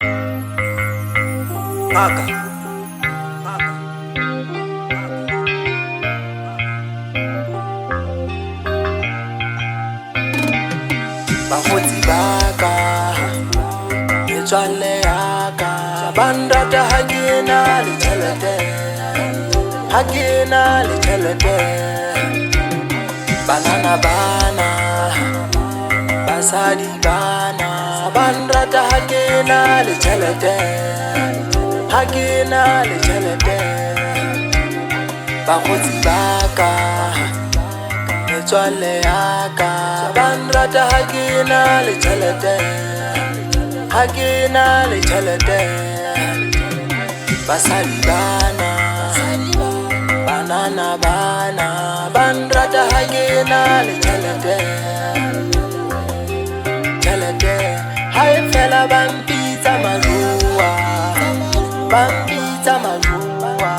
Ngaka bakgotsi ba ka metswalle ya ka ba nrata ha ke na le tjhelete, ha ke na le tjhelete. Banana bana basadi bana ba nrata ha ke na le tjhelete, ha ke na le tjhelete. Bakgotsi ba ka metswalle ya ka ba nrata ha ke na le tjhelete, ha ke na le tjhelete. Basadi bana banana bana ba nrata ha ke na le tjhelete, tjhelete. Ha e fela ba mpitsa majua, ba mpitsa majua,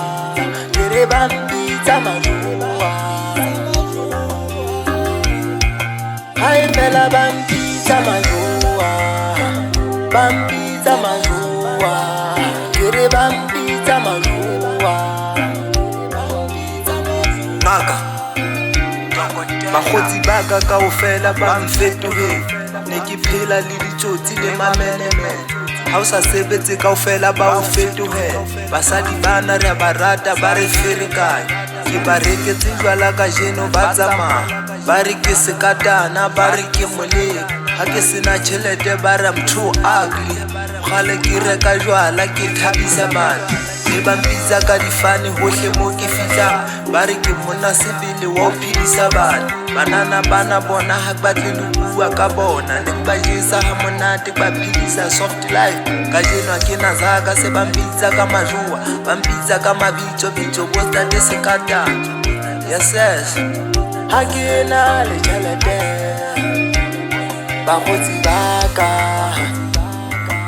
ke re ba mpitsa majua. Ha e fela ba mpitsa majua, ba mpitsa majua, ke re ba mpitsa majua. Ngaka bakgotsi ba ka kaofela ba mfetohetse, ne ke phela le ditsotsi le mamenemene. Ha o sa sebetse kaofela ba o fetohela. Basadi bana re ba rata ba re ferekanya, ke ba reketse jwala ka jeno ba tsamaya ba re ke sekatana, ba re ke moleng. Ha ke sena tjhelete ba re I'm too ugly. Kgale ke reka jwala ke thabisa bana, le ba mpitsa ka difane hohle mo ke fihlang, ba re ke monna sebele wa ho phedisa bana. Banana bana bona ha ba tle le bua ka bona, le ba jesa ha monate ba phedisa soft life. Ka jeno ke na zaka se ba mpitsa ka majua, ba mpitsa ka mabitso bitso bo tate sekatana. Yes yes, ha ke na le tjhelete. Bakgotsi ba ka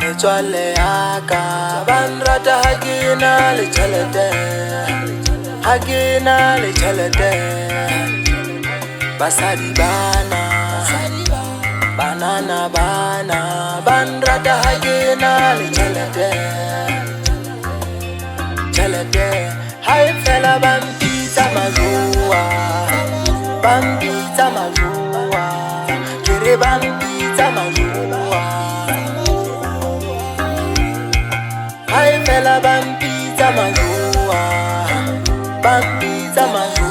metswalle ya ka ba nrata ha ke na le tjhelete, ha ke na le tjhelete. Basadi bana banana bana ba nrata ha ke na le tjhelete, tjhelete. Ha e fela ba mpitsa majua, ba mpitsa majua, ke re ba mpitsa majua. Ha e fela ba mpitsa majua, ba mpitsa majua.